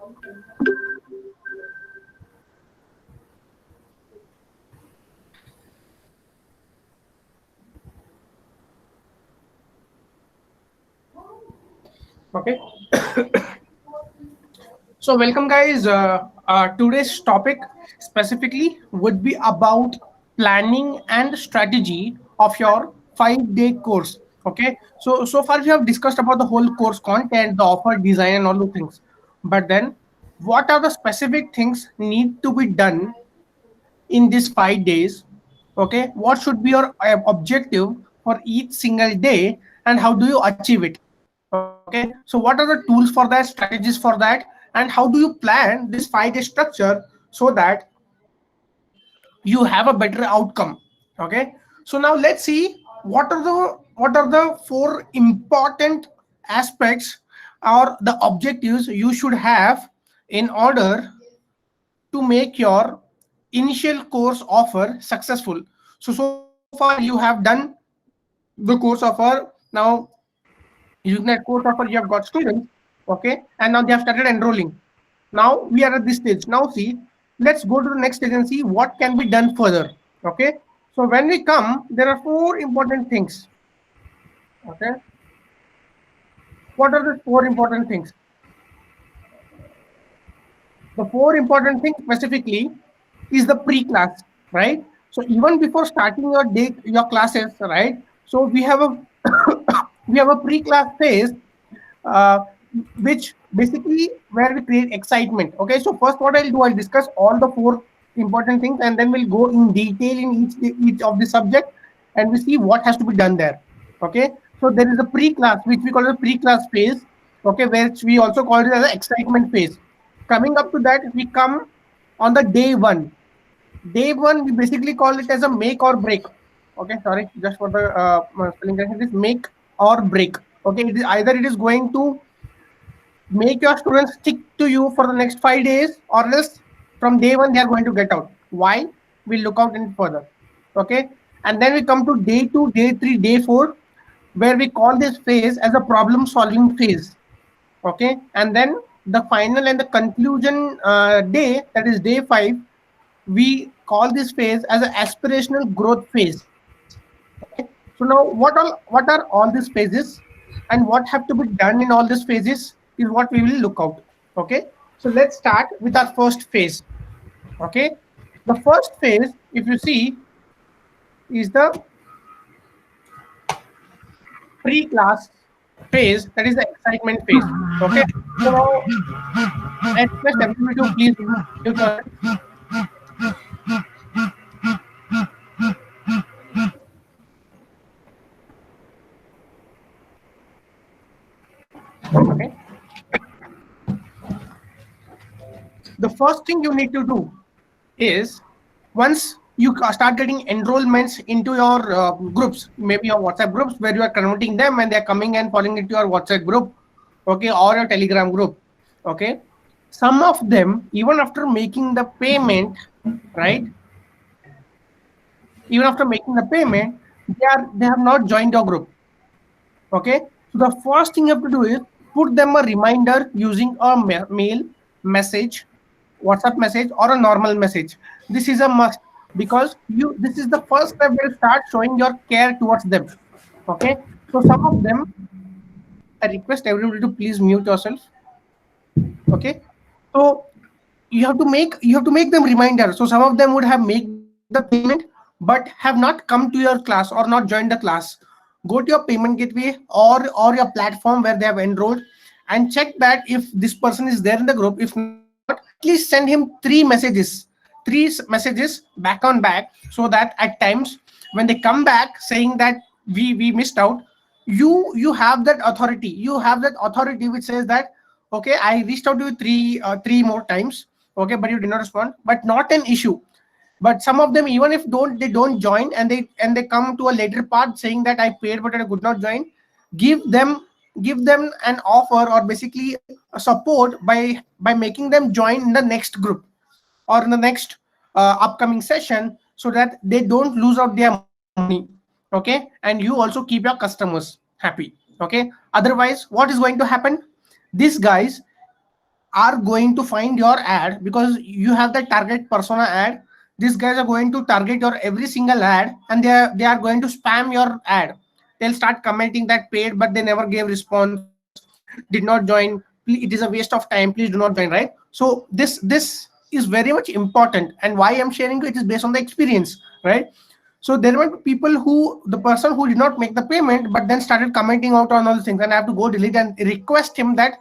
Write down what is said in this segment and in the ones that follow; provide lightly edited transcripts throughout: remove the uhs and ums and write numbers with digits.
Okay. So welcome guys. Today's topic specifically would be about planning and strategy of your 5-day course. Okay. So far we have discussed about the whole course content, the offer design and all those things. But then what are the specific things need to be done in these 5 days? Okay. What should be your objective for each single day and how do you achieve it? Okay, so what are the tools for that, strategies for that, and how do you plan this 5-day structure so that you have a better outcome? Okay, so now let's see what are the four important aspects or the objectives you should have in order to make your initial course offer successful. So far you have done the course offer. Now using that course offer you have got students, okay, and now they have started enrolling. Now we are at this stage. Now see, let's go to the next stage and see what can be done further. Okay, so when we come, there are four important things. Okay, what are the four important things? The four important things specifically is the pre-class, right? So even before starting your day, your classes, right? So we have a we have a pre-class phase, uh, which basically where we create excitement. Okay, so first what I'll do, I'll discuss all the four important things, and then we'll go in detail in each of the subject, and we see what has to be done there. Okay, so there is a pre-class which we call the pre-class phase. Okay, which we also call it as the excitement phase. Coming up to that, we come on the day one. Day one, we basically call it as a make or break. Okay, sorry, just for the spelling correction, it is make or break. Okay, it is either it is going to make your students stick to you for the next 5 days, or else from day one they are going to get out. Why? We'll look out in further. Okay, and then we come to day two, day three, day four, where we call this phase as a problem solving phase. Okay, and then the final and the conclusion day, that is day 5, we call this phase as an aspirational growth phase. Okay, so now what are all these phases and what have to be done in all these phases is what we will look out. Okay, so let's start with our first phase. Okay, the first phase, if you see, is the pre-class phase, that is the excitement phase. Okay, so now I request everybody to please mute yourself. Okay, the first thing you need to do is, once you start getting enrollments into your groups, maybe your WhatsApp groups where you are converting them and they're coming and falling into your WhatsApp group, okay, or your Telegram group. Okay, some of them, even after making the payment, right, even after making the payment, they have not joined your group. Okay, so the first thing you have to do is put them a reminder using a mail, message, WhatsApp message, or a normal message. This is a must, because you this is the first step where you start showing your care towards them. Okay, so some of them, I request everybody to please mute yourself. Okay, so you have to make them reminder. So some of them would have made the payment but have not come to your class or not joined the class. Go to your payment gateway or your platform where they have enrolled and check that if this person is there in the group. If not, at least send him three messages back on back, so that at times when they come back saying that we missed out, you have that authority. You have that authority which says that, okay, I reached out to you three more times, okay, but you did not respond, but not an issue. But some of them, even if they don't join, and they come to a later part saying that I paid but I could not join, give them an offer, or basically a support by making them join in the next group or in the next upcoming session, so that they don't lose out their money. Okay, and you also keep your customers happy. Okay, otherwise what is going to happen? These guys, are going to find your ad because you have the target persona ad. These guys are going to target your every single ad, and they are going to spam your ad. They'll start commenting that paid, but they never gave response, did not join. It is a waste of time. Please do not join. Right. So this is very much important, and why I'm sharing it is based on the experience. Right. So there were people who the person who did not make the payment, but then started commenting out on all the things, and I have to go delete and request him that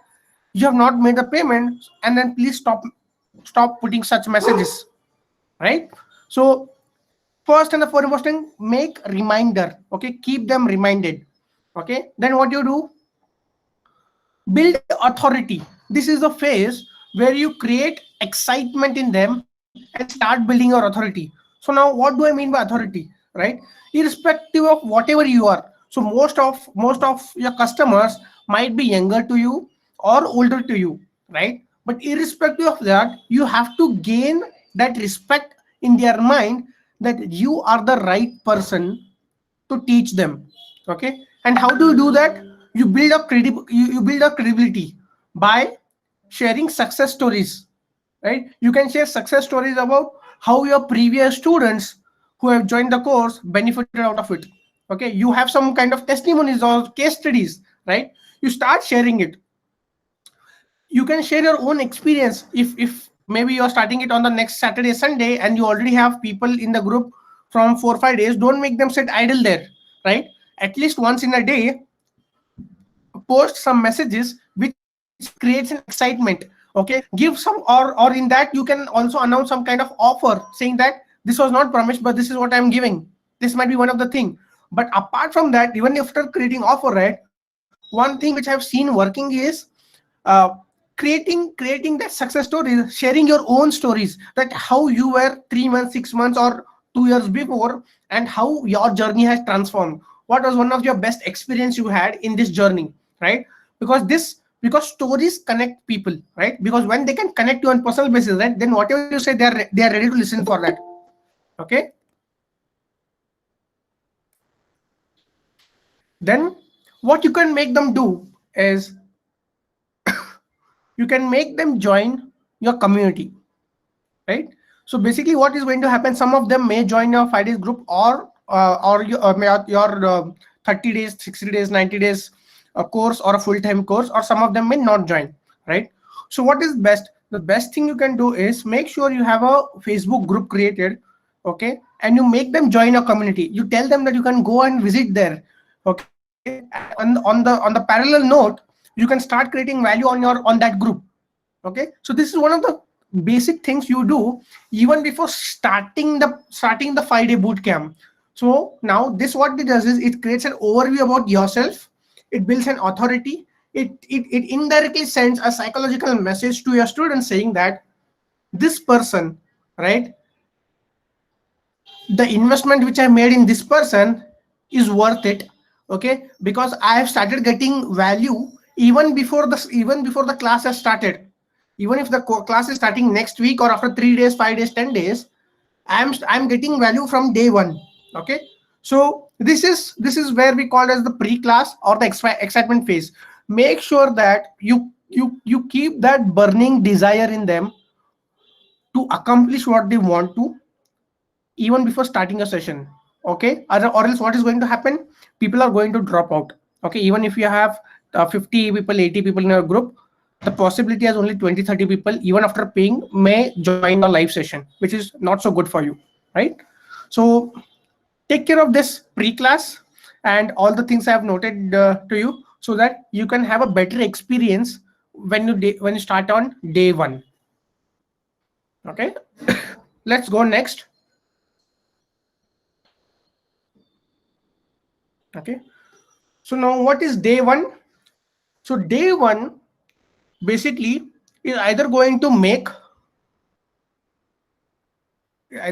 you have not made the payment, and then please stop putting such messages, right? So first and the foremost thing, make reminder. Okay, keep them reminded. Okay, then what you do, build authority. This is the phase where you create excitement in them and start building your authority. So now what do I mean by authority, right? Irrespective of whatever you are, so most of your customers might be younger to you or older to you, right? But irrespective of that, you have to gain that respect in their mind that you are the right person to teach them. Okay, and how do you do that? You build a credibility by sharing success stories, right? You can share success stories about how your previous students who have joined the course benefited out of it. Okay, you have some kind of testimonies or case studies, right? You start sharing it. You can share your own experience. If maybe you're starting it on the next Saturday, Sunday, and you already have people in the group from 4 or 5 days, don't make them sit idle there, right? At least once in a day, post some messages which creates an excitement. Okay, give some, or in that you can also announce some kind of offer saying that this was not promised, but this is what I'm giving. This might be one of the thing. But apart from that, even after creating offer, right, one thing which I've seen working is uh, creating that success stories, sharing your own stories, that how you were 3 months, 6 months, or 2 years before, and how your journey has transformed. What was one of your best experience you had in this journey, right? Because stories connect people, right? Because when they can connect you on personal basis, right, then whatever you say, they are ready to listen for that. Okay. Then what you can make them do is you can make them join your community, right? So basically what is going to happen, some of them may join your 5 days group, or your 30 days, 60 days, 90 days course, or a full-time course, or some of them may not join, right? So what is best? The best thing you can do is make sure you have a Facebook group created. Okay, and you make them join a community. You tell them that you can go and visit there. Okay, on the parallel note, you can start creating value on that group. Okay, so this is one of the basic things you do even before starting the 5 day boot camp. So now this, what it does is it creates an overview about yourself. It builds an authority. It indirectly sends a psychological message to your students saying that this person, right, the investment which I made in this person is worth it. Okay, because I have started getting value even before the class has started. Even if the class is starting next week, or after 3 days, 5 days, 10 days, I'm getting value from day one. Okay, so this is where we call as the pre-class or the excitement phase. Make sure that you keep that burning desire in them to accomplish what they want to, even before starting a session. Okay, or else what is going to happen, people are going to drop out. Okay, even if you have 50 people, 80 people in your group, the possibility has only 20, 30 people, even after paying, may join your live session, which is not so good for you, right? So take care of this pre-class and all the things I have noted to you, so that you can have a better experience when you start on day one. Okay, let's go next. Okay, so now what is day one? So day one basically is either going to make or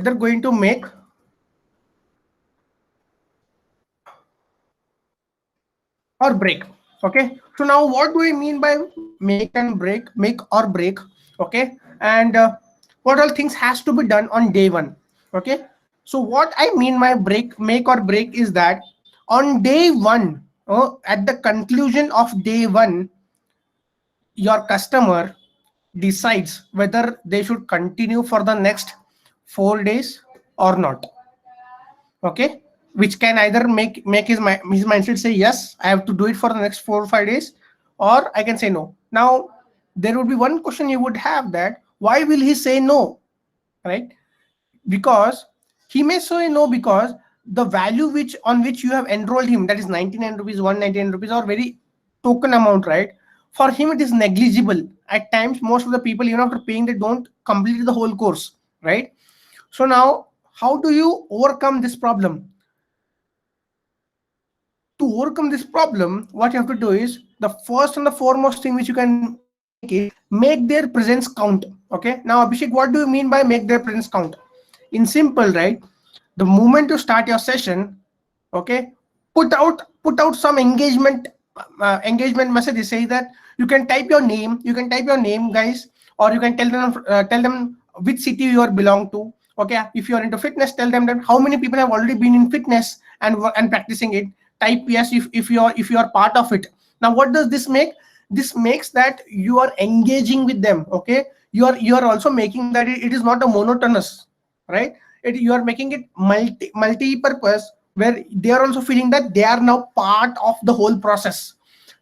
break. Okay, so now what do I mean by make or break? Okay, and what all things has to be done on day one? Okay, so what I mean by make or break is that on day one, at the conclusion of day one, your customer decides whether they should continue for the next 4 days or not. Okay, which can either make his mindset say yes, I have to do it for the next 4 or 5 days, or I can say no. Now there would be one question you would have, that why will he say no, right? Because he may say no because the value which on which you have enrolled him, that is 99 rupees, 199 rupees, or very token amount, right? For him it is negligible. At times most of the people, even after paying, they don't complete the whole course, right? So now how do you overcome this problem? To overcome this problem, what you have to do is, the first and the foremost thing which you can make is make their presence count. Okay, now Abhishek, what do you mean by make their presence count? In simple, right? The moment you start your session, okay, put out some engagement messages. Say that you can type your name, guys, or you can tell them which city you are belong to. Okay, if you are into fitness, tell them that how many people have already been in fitness and practicing it. Type yes if you are part of it. Now what does this make? This makes that you are engaging with them. Okay, you are also making that it is not a monotonous, right? You are making it multi-purpose, where they are also feeling that they are now part of the whole process.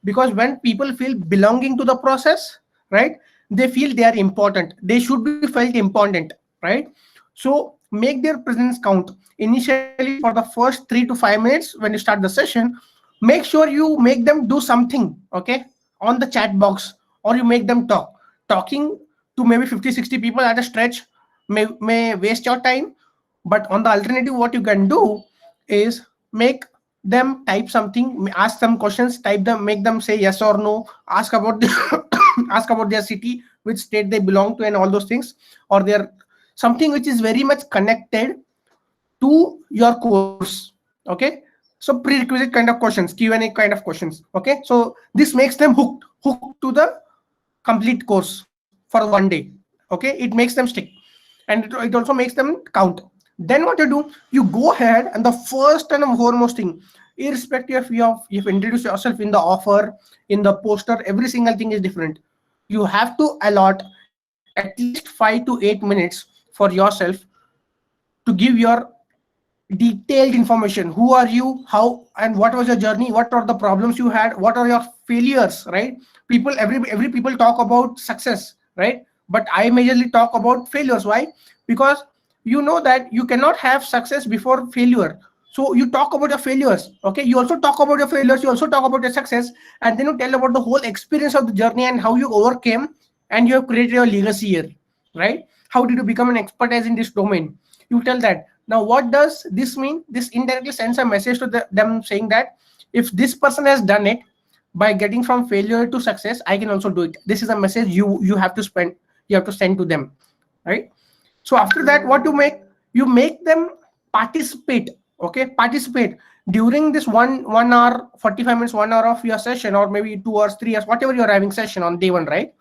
Because when people feel belonging to the process, right, they feel they are important, they should be felt important, right? So make their presence count. Initially, for the first 3 to 5 minutes when you start the session, make sure you make them do something, okay, on the chat box, or you make them talk. Talking to maybe 50, 60 people at a stretch may waste your time. But on the alternative, what you can do is make them type something, ask them questions, type them, make them say yes or no, ask about ask about their city, which state they belong to, and all those things, or their something which is very much connected to your course. Okay, so prerequisite kind of questions, Q&A kind of questions. Okay, so this makes them hooked to the complete course for 1 day. Okay, it makes them stick, and it also makes them count. Then what you do, you go ahead, and the first and the foremost thing, irrespective if you've introduced yourself in the offer, in the poster, every single thing is different. You have to allot at least 5 to 8 minutes for yourself to give your detailed information. Who are you, how and what was your journey, what are the problems you had, what are your failures, right? People, every people talk about success, right? But I majorly talk about failures. Why? Because you know that you cannot have success before failure. So you talk about your failures. Okay, you also talk about your failures, you also talk about your success, and then you tell about the whole experience of the journey and how you overcame, and you have created your legacy here, right? How did you become an expertise in this domain? You tell that. Now what does this mean? This indirectly sends a message to them, saying that if this person has done it by getting from failure to success, I can also do it. This is a message you have to send to them, right? So after that, what you make them participate. Okay, participate during this one hour, 45 minutes, 1 hour of your session, or maybe 2 hours, 3 hours, whatever you're having session on day one, right?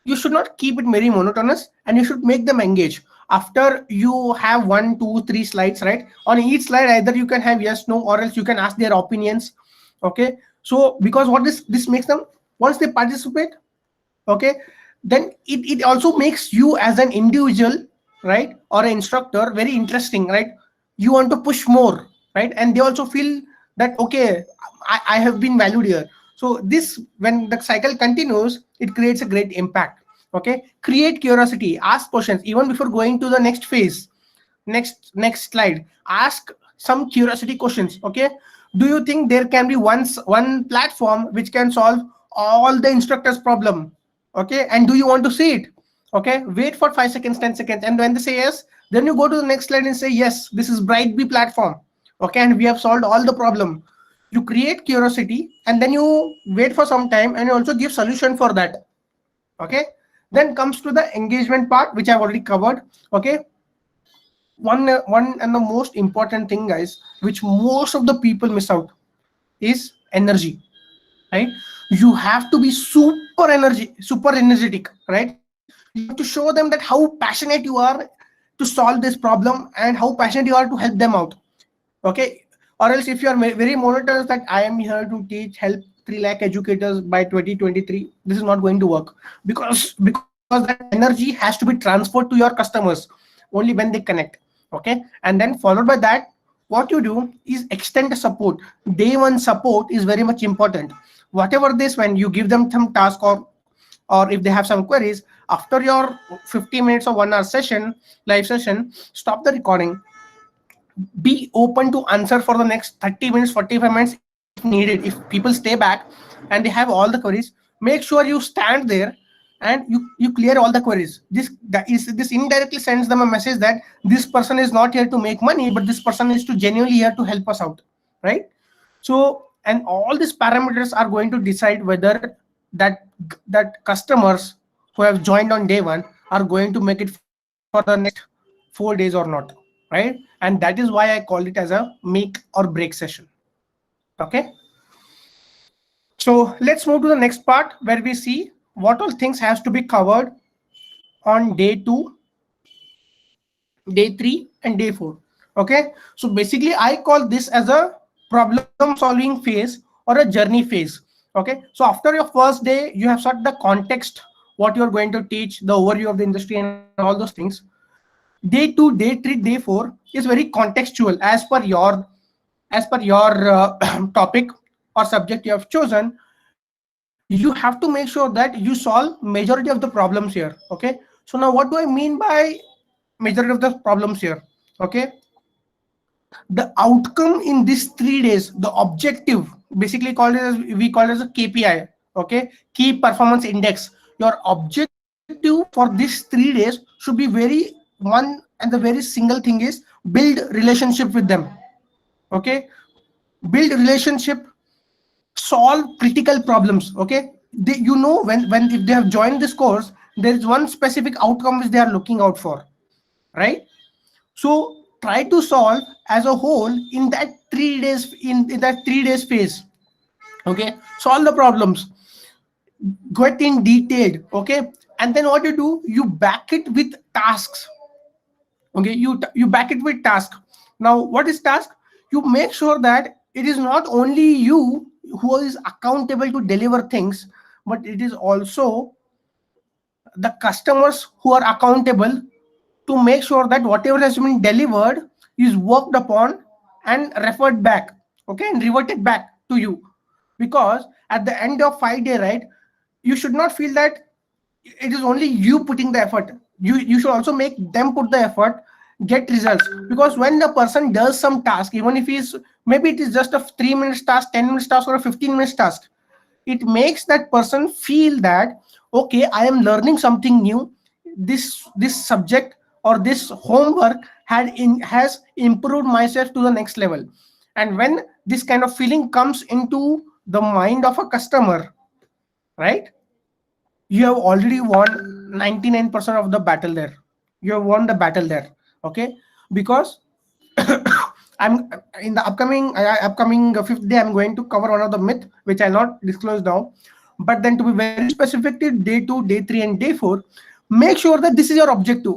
You should not keep it very monotonous, and you should make them engage. After you have 1, 2, 3 slides, right, on each slide either you can have yes, no, or else you can ask their opinions. Okay, so because what this makes them, once they participate, okay, then it also makes you as an individual, right, or an instructor very interesting, right? You want to push more, right? And they also feel that okay, I have been valued here. So this, when the cycle continues, it creates a great impact. Okay, create curiosity, ask questions even before going to the next phase. Next slide, ask some curiosity questions. Okay, do you think there can be one platform which can solve all the instructors problem? Okay, and do you want to see it? Okay, wait for 5 seconds, 10 seconds, and when they say yes, then you go to the next slide and say yes, this is Brightbee platform. Okay, and we have solved all the problem. You create curiosity, and then you wait for some time, and you also give solution for that. Okay, then comes to the engagement part, which I've already covered. Okay, one and the most important thing, guys, which most of the people miss out, is energy, right? You have to be super energetic, right? You have to show them that how passionate you are to solve this problem, and how passionate you are to help them out. Okay, or else if you are very monotonous, that I am here to teach, help 3 lakh educators by 2023. This is not going to work, because that energy has to be transferred to your customers only when they connect. Okay, and then followed by that, what you do is extend the support. Day one support is very much important. Whatever this, when you give them some task, or if they have some queries after your 50 minutes or 1 hour session, live session, stop the recording, be open to answer for the next 30 minutes, 45 minutes if needed. If people stay back and they have all the queries, make sure you stand there and you clear all the queries. This indirectly sends them a message that this person is not here to make money, but this person is to genuinely here to help us out, right? So, and all these parameters are going to decide whether that customers who have joined on day one are going to make it for the next 4 days or not, right? And that is why I called it as a make or break session. Okay, so let's move to the next part where we see what all things has to be covered on day 2, day 3, and day 4. Okay, so basically I call this as a problem solving phase or a journey phase. Okay, so after your first day, you have set the context, what you're going to teach, the overview of the industry and all those things. Day 2, day 3, day 4 is very contextual as per your topic or subject you have chosen. You have to make sure that you solve majority of the problems here. Okay, so now what do I mean by majority of the problems here? Okay, the outcome in these 3 days, the objective, basically called it as, we call it as a KPI. Okay, key performance index. Your objective for these 3 days should be very one, and the very single thing is build relationship with them. Okay, build relationship, solve critical problems. Okay, you know, when if they have joined this course, there is one specific outcome which they are looking out for, right? So try to solve as a whole in that 3 days, in that 3 days phase. Okay, solve the problems, get in detailed. Okay, and then what you do, you back it with tasks. Okay, you back it with task. Now what is task? You make sure that it is not only you who is accountable to deliver things, but it is also the customers who are accountable to make sure that whatever has been delivered is worked upon and referred back. Okay, and reverted back to you. Because at the end of 5 day, right, you should not feel that it is only you putting the effort. You should also make them put the effort, get results. Because when the person does some task, even if he's, maybe it is just a 3 minutes task, 10 minutes task, or a 15 minutes task, it makes that person feel that, okay, I am learning something new. This subject or this homework has improved myself to the next level. And when this kind of feeling comes into the mind of a customer, right, you have already won 99% of the battle there. You have won the battle there. Okay, because I'm in the upcoming 5th day, I'm going to cover one of the myth which I'll not disclose now. But then, to be very specific, to day 2, day 3, and day 4, make sure that this is your objective.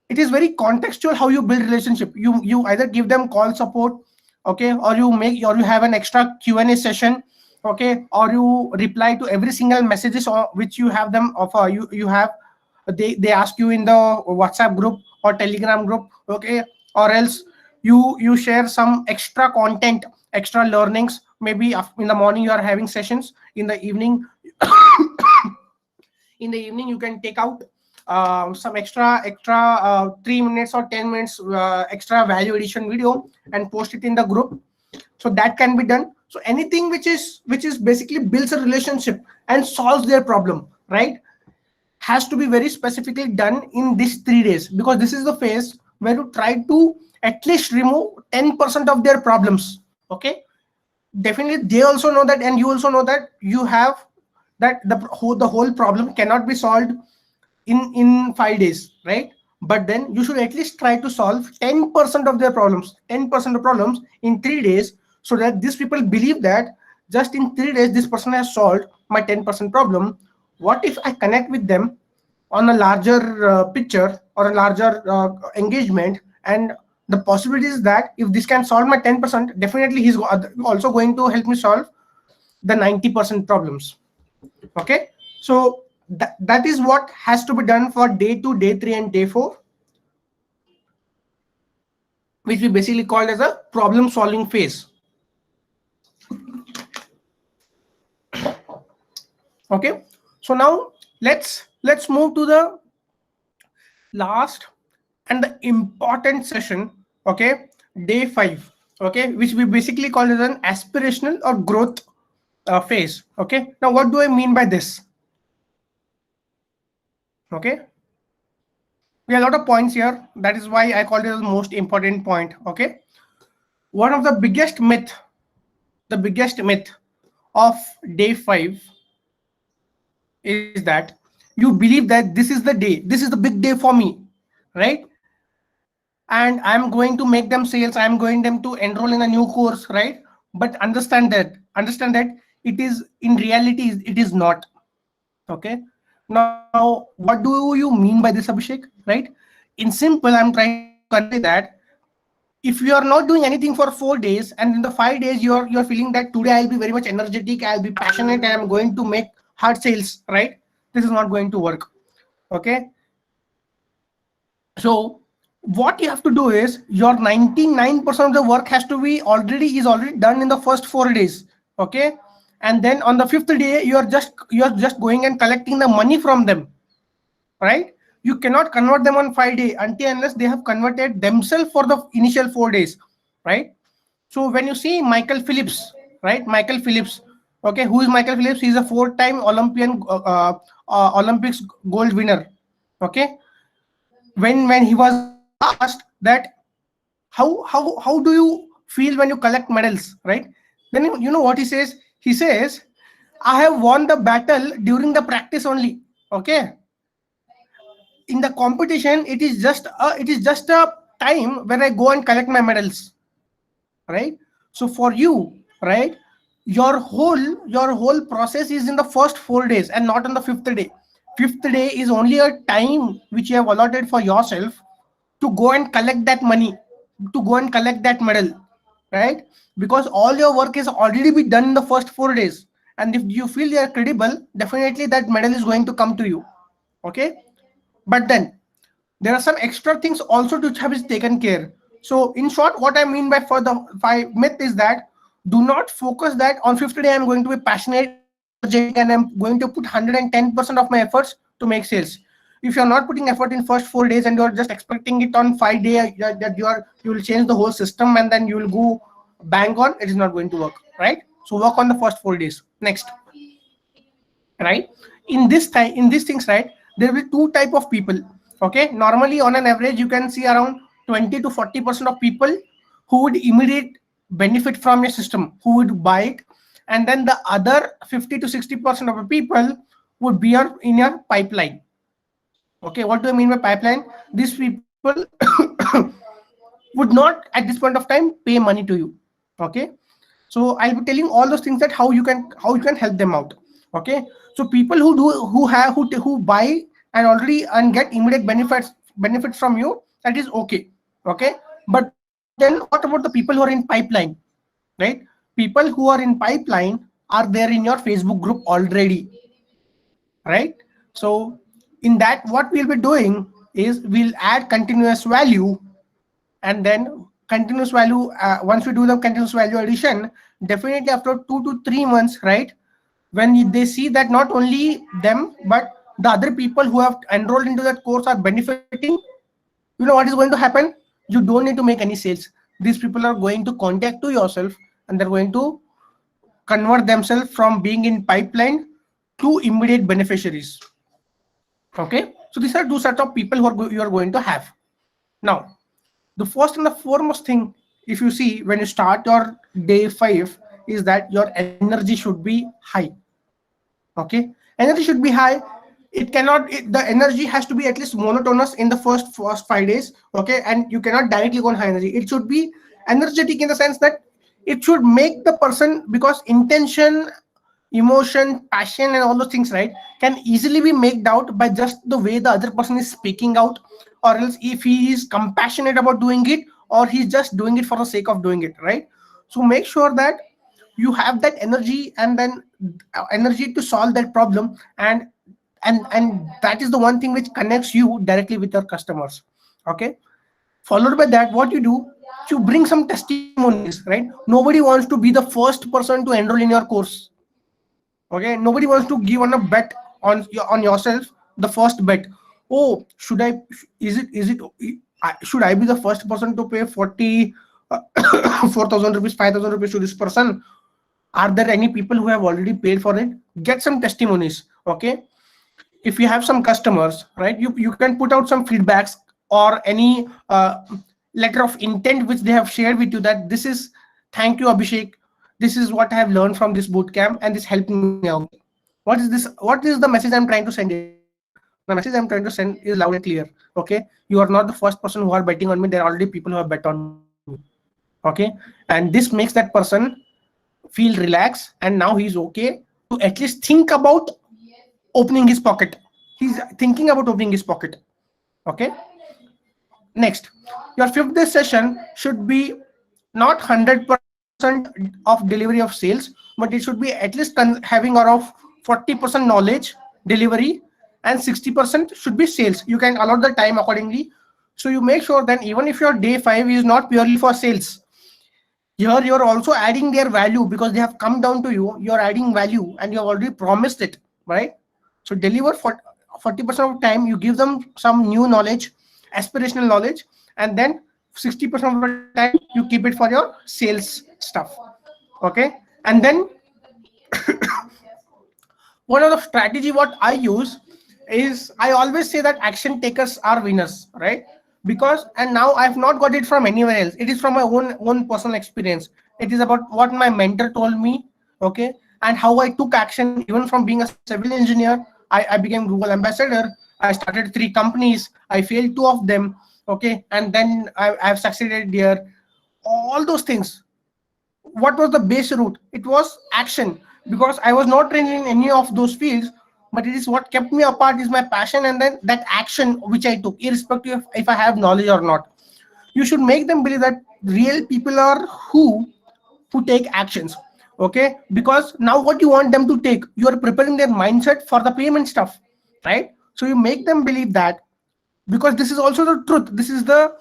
It is very contextual how you build relationship. You either give them call support, okay, or you have an extra Q&A session, okay, or you reply to every single messages or which you have them offer. You have, they ask you in the WhatsApp group or Telegram group, okay, or else you share some extra content, extra learnings. Maybe in the morning you are having sessions, in the evening you can take out some extra 3 minutes or 10 minutes extra value addition video and post it in the group. So that can be done. So anything which is basically builds a relationship and solves their problem, right, has to be very specifically done in these 3 days, because this is the phase where you try to at least remove 10% of their problems. Okay, definitely they also know that, and you also know that you have that the whole problem cannot be solved in 5 days, right? But then you should at least try to solve 10% of their problems, 10% of problems in 3 days, so that these people believe that just in 3 days this person has solved my 10% problem. What if I connect with them on a larger picture or a larger engagement, and the possibility is that if this can solve my 10%, definitely he's also going to help me solve the 90% problems. Okay, so that is what has to be done for day 2, day 3, and day 4, which we basically call as a problem solving phase. Okay, so now let's move to the last and the important session. Okay, day 5. Okay, which we basically call as an aspirational or growth phase. Okay, now what do I mean by this? Okay, we have a lot of points here. That is why I call it the most important point. Okay, one of the biggest myth of day 5 is that you believe that this is the day, this is the big day for me, right? And I'm going to make them sales, I'm going them to enroll in a new course, right? But understand that it is, in reality, it is not. Okay, now what do you mean by this, Abhishek? Right, in simple, I'm trying to convey that if you are not doing anything for 4 days, and in the 5 days you're feeling that today I'll be very much energetic, I'll be passionate, and I'm going to make hard sales, right? This is not going to work. Okay, so what you have to do is your 99% of the work has to be already done in the first 4 days. Okay, and then on the 5th day you're just going and collecting the money from them, right? You cannot convert them on 5 day until unless they have converted themselves for the initial 4 days, right? So when you see Michael Phillips, right? Michael Phillips, okay, who is Michael Phillips? He's a 4-time Olympics gold winner. Okay, when he was asked that how do you feel when you collect medals, right? Then you know what he says? He says, I have won the battle during the practice only. Okay, in the competition, it is just a time when I go and collect my medals, right? So for you, right, your whole process is in the first 4 days and not on the 5th day. 5th day is only a time which you have allotted for yourself to go and collect that money, to go and collect that medal, right? Because all your work is already be done in the first 4 days, and if you feel you are credible, definitely that medal is going to come to you. Okay, but then there are some extra things also to have is taken care. So in short, what I mean by for the 5 myth is that do not focus that on 5th day I'm going to be passionate, energetic, and I'm going to put 110% of my efforts to make sales. If you're not putting effort in first 4 days and you're just expecting it on 5 day that you will change the whole system and then you will go bang on, it is not going to work, right? So work on the first 4 days. Next, right, in these things, right, there will be two type of people. Okay, normally on an average you can see around 20 to 40% of people who would immediate benefit from your system, who would buy it, and then the other 50 to 60% of the people would be in your pipeline. Okay, what do I mean by pipeline? These people would not at this point of time pay money to you. Okay, so I'll be telling all those things that how you can help them out. Okay, so people who buy and already and get immediate benefits from you, that is okay. Okay, but then what about the people who are in pipeline, right? People who are in pipeline are there in your Facebook group already, right? So in that, what we'll be doing is we'll add continuous value, and then continuous value, once we do the continuous value addition, definitely after 2 to 3 months, right, when they see that not only them but the other people who have enrolled into that course are benefiting, you know what is going to happen? You don't need to make any sales. These people are going to contact to yourself, and they're going to convert themselves from being in pipeline to immediate beneficiaries. Okay, so these are two sets of people you are going to have. Now, the first and the foremost thing, if you see when you start your day 5, is that your energy should be high. Okay, energy should be high. The energy has to be at least monotonous in the first 5 days. Okay, and you cannot directly go on high energy. It should be energetic in the sense that it should make the person, because intention, emotion, passion, and all those things, right, can easily be made out by just the way the other person is speaking out, or else if he is compassionate about doing it, or he's just doing it for the sake of doing it, right? So make sure that you have that energy, and then energy to solve that problem, and that is the one thing which connects you directly with your customers. Okay, followed by that, what you do, you bring some testimonies, right? Nobody wants to be the first person to enroll in your course. Okay, nobody wants to give on a bet on yourself, the first bet. Oh, should I, is it should I be the first person to pay 40 4,000 rupees, 5,000 rupees to this person? Are there any people who have already paid for it? Get some testimonies. Okay, if you have some customers, right, you can put out some feedbacks or any letter of intent which they have shared with you, that this is, thank you Abhishek, this is what I have learned from this boot camp and this helped me out. What is the message I'm trying to send here? The message I'm trying to send is loud and clear. Okay, you are not the first person who are betting on me, there are already people who have bet on me. Okay, and this makes that person feel relaxed, and now he's okay to at least think about opening his pocket. He's thinking about opening his pocket. Okay, next, your fifth day session should be not 100% of delivery of sales, but it should be at least having around 40% knowledge delivery, and 60% should be sales. You can allot the time accordingly. So you make sure that even if your day 5 is not purely for sales, here you're also adding their value, because they have come down to you, you're adding value and you have already promised it, right? So deliver for 40% of time, you give them some new knowledge, aspirational knowledge, and then 60% of the time you keep it for your sales stuff. Okay, and then one of the strategy what I use is, I always say that action takers are winners, right? Because, and now I've not got it from anywhere else, it is from my own personal experience. It is about what my mentor told me. Okay, and how I took action. Even from being a civil engineer, I became Google ambassador. I started 3 companies, I failed 2 of them. Okay, and then I've succeeded there. All those things, what was the base route? It was action, because I was not trained in any of those fields, but it is what kept me apart is my passion, and then that action which I took, irrespective of if I have knowledge or not. You should make them believe that real people are who take actions. Okay, because now what you want them to take, you are preparing their mindset for the payment stuff, right? So you make them believe that, because this is also the truth, this is the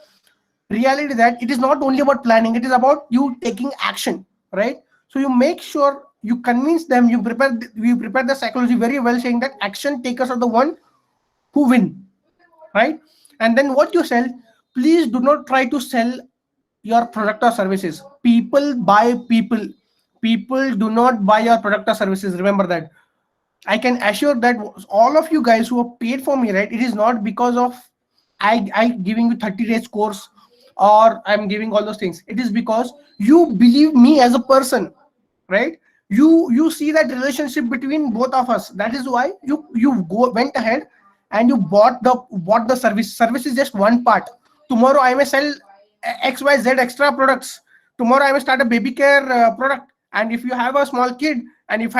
reality, that it is not only about planning, it is about you taking action, right? So you make sure you convince them, you prepare the psychology very well, saying that action takers are the one who win, right? And then what you sell, please do not try to sell your product or services. People buy people. People do not buy your product or services, remember that. I can assure that all of you guys who have paid for me, right, it is not because of I giving you 30 days course, or I'm giving all those things. It is because you believe me as a person, right? You see that relationship between both of us. That is why went ahead and you bought the service. Service is just one part. Tomorrow I may sell XYZ extra products. Tomorrow I may start a baby care product. And if you have a small kid, and if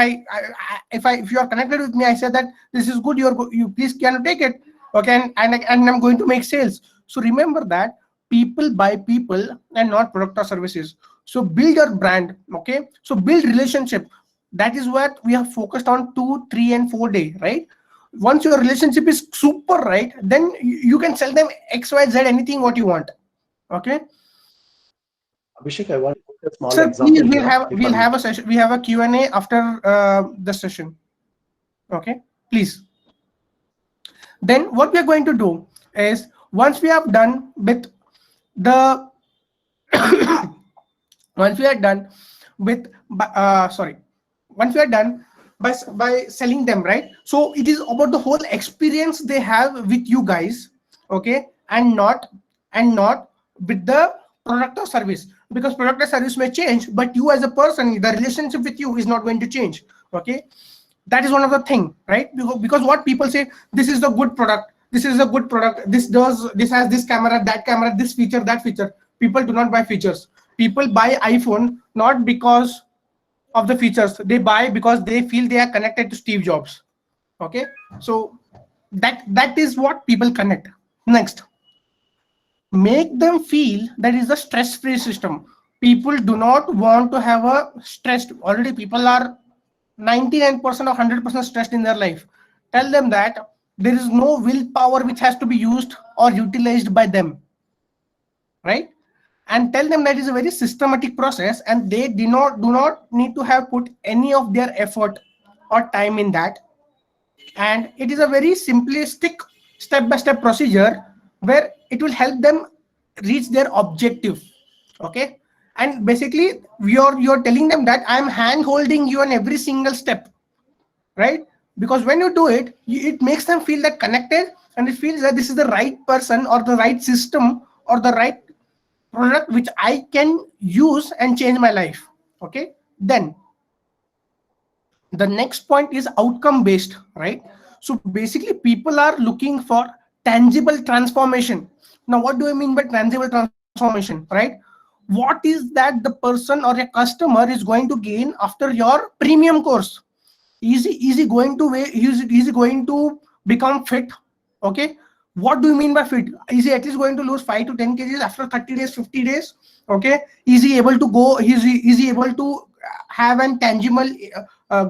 you are connected with me, I said that this is good, you please can take it. Okay, and I'm going to make sales. So remember that people buy people and not product or services. So build your brand. Okay, so build relationship. That is what we have focused on 2, 3, and 4 day, right? Once your relationship is super, right, then you can sell them XYZ anything what you want. Okay, Abhishek, I want to put a small sir, please, example here. we'll have a session, we have a Q&A after the session. Okay, please. Then what we are going to do is, once we have done with the once we are done with once we are done by selling them, right? So it is about the whole experience they have with you guys. Okay, and not with the product or service, because product or service may change, but you as a person, the relationship with you is not going to change. Okay, that is one of the thing, right? Because what people say, this is the good product, this is a good product, this has this camera, that camera, this feature, that feature. People do not buy features. People buy iPhone not because of the features, they buy because they feel they are connected to Steve Jobs. Okay, so that is what people connect. Next, make them feel that is a stress-free system. People do not want to have a stressed. Already people are 99% or 100% stressed in their life. Tell them that there is no willpower which has to be used or utilized by them, right? And tell them that is a very systematic process, and they do not need to have put any of their effort or time in that. And it is a very simplistic step-by-step procedure where it will help them reach their objective. Okay, and basically you're telling them that I'm hand holding you on every single step, right? Because when you do it, it makes them feel that connected, and it feels that this is the right person or the right system or the right product which I can use and change my life. Okay, then the next point is outcome based, right? So basically people are looking for tangible transformation. Now what do I mean by tangible transformation, right? What is that the person or a customer is going to gain after your premium course? Is he going to is he going to become fit? Okay, what do you mean by fit? Is he at least going to lose 5 to 10 kgs after 30 days, 50 days? Okay, is he able to go, is he able to have an tangible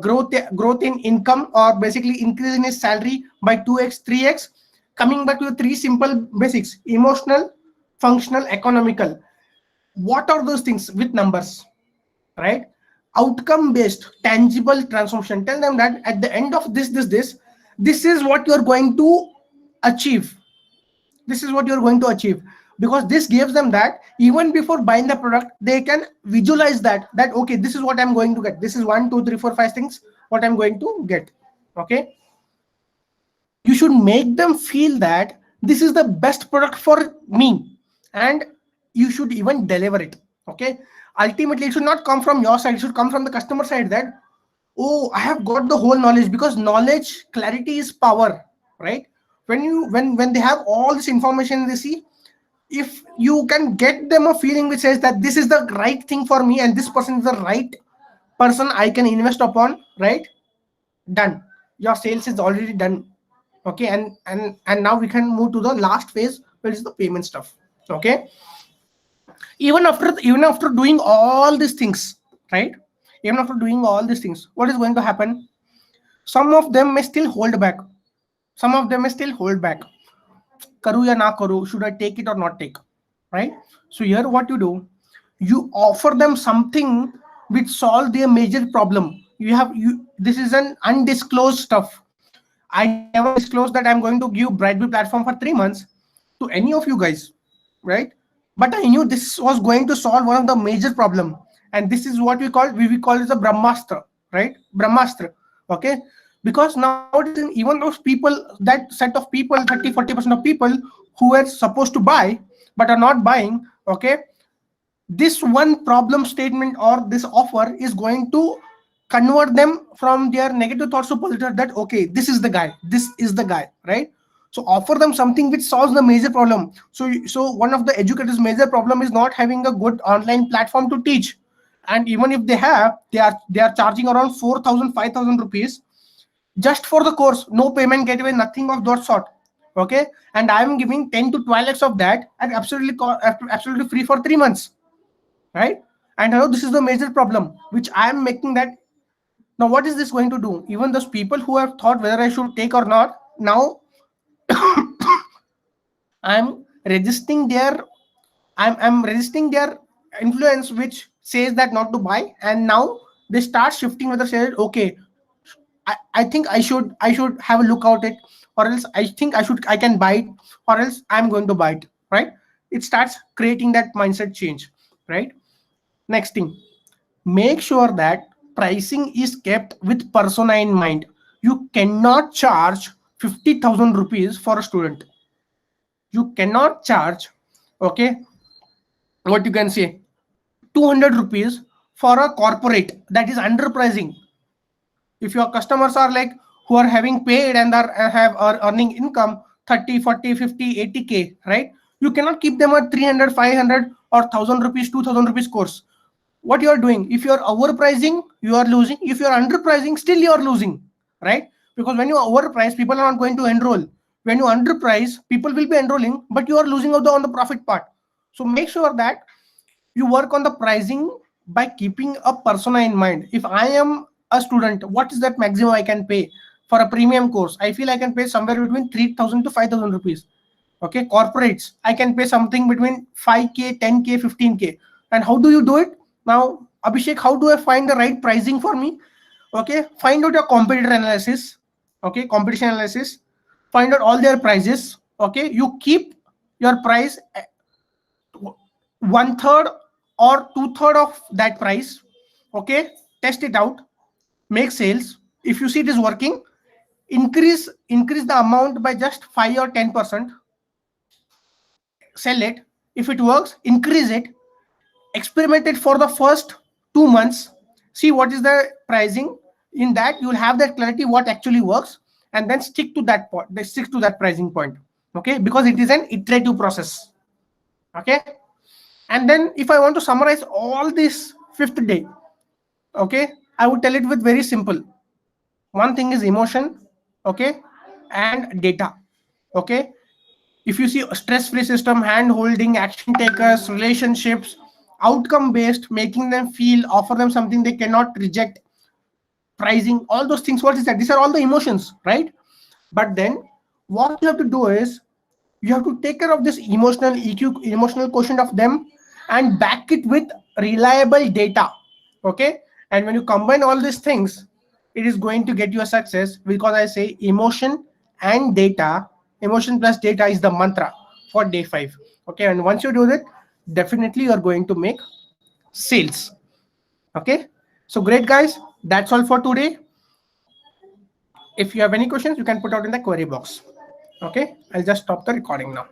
growth in income, or basically increase in his salary by 2x 3x? Coming back to the three simple basics: emotional, functional, economical. What are those things with numbers, right? Outcome based tangible transformation. Tell them that at the end of this is what you're going to achieve. This is what you're going to achieve, because this gives them that even before buying the product they can visualize that okay, this is what I'm going to get. This is 1 2 3 4 5 things what I'm going to get. Okay, you should make them feel that this is the best product for me, and you should even deliver it. Okay, ultimately it should not come from your side, it should come from the customer side, that oh, I have got the whole knowledge, because knowledge, clarity is power, right? When they have all this information, they see, if you can get them a feeling which says that this is the right thing for me and this person is the right person I can invest upon, right? Done, your sales is already done. Okay, and now we can move to the last phase, which is the payment stuff. Okay, even after doing all these things, right? Even after doing all these things, what is going to happen? Some of them may still hold back. Some of them may still hold back. Karu ya na karu, should I take it or not take? Right? So here what you do, you offer them something which solve their major problem. This is an undisclosed stuff. I never disclosed that I'm going to give Brightbee platform for 3 months to any of you guys, right? But I knew this was going to solve one of the major problem, and this is what we call it the Brahmastra, right? Brahmastra. Okay, because nowadays even those people, that set of people, 30-40% of people who were supposed to buy but are not buying, okay, this one problem statement or this offer is going to convert them from their negative thoughts to positive, that okay, this is the guy, right? So offer them something which solves the major problem. So one of the educators major problem is not having a good online platform to teach, and even if they have, they are charging around 4,000 5,000 rupees just for the course, no payment gateway, nothing of that sort. Okay, and I am giving 10 to 12x of that and absolutely free for 3 months, right? And I know this is the major problem which I am making. That now what is this going to do? Even those people who have thought whether I should take or not, now I'm resisting their I'm resisting their influence which says that not to buy, and now they start shifting whether say okay, I think I should have a look at it, or else I think I can buy it, or else I'm going to buy it, right? It starts creating that mindset change, right? Next thing, make sure that pricing is kept with persona in mind. You cannot charge 50,000 rupees for a student. You cannot charge, okay, what you can say, 200 rupees for a corporate. That is underpricing. If your customers are like who are having paid and are earning income 30 40 50 80k, right? You cannot keep them at 300 500 or 1000 rupees 2000 rupees course. What you are doing, if you are overpricing, you are losing. If you are underpricing, still you are losing, right? Because when you overprice, people are not going to enroll. When you underprice, people will be enrolling, but you are losing out on the profit part. So make sure that you work on the pricing by keeping a persona in mind. If I am a student, what is that maximum I can pay for a premium course? I feel I can pay somewhere between 3,000 to 5,000 rupees. Okay, corporates, I can pay something between 5k, 10k, 15k. And how do you do it? Now, Abhishek, how do I find the right pricing for me? Okay, find out your competitor analysis. Okay, competition analysis. Find out all their prices. Okay, you keep your price 1/3 or 2/3 of that price. Okay, test it out, make sales. If you see it is working, increase the amount by just 5 or 10%. Sell it. If it works, increase it. Experiment it for the first 2 months. See what is the pricing. In that, you will have that clarity what actually works, and then stick to that point. Stick to that pricing point. Okay, because it is an iterative process. Okay, and then if I want to summarize all this 5th day, okay, I would tell it with very simple. One thing is emotion, okay, and data. Okay, if you see a stress-free system, hand holding, action takers, relationships, outcome based, making them feel, offer them something they cannot reject, pricing, all those things, what is that? These are all the emotions, right? But then what you have to do is you have to take care of this emotional EQ, emotional quotient of them, and back it with reliable data. Okay, and when you combine all these things, it is going to get you a success, because I say emotion and data, emotion plus data is the mantra for day 5. Okay, and once you do that, definitely you are going to make sales. Okay, so great guys, that's all for today. If you have any questions, you can put out in the query box. Okay, I'll just stop the recording now.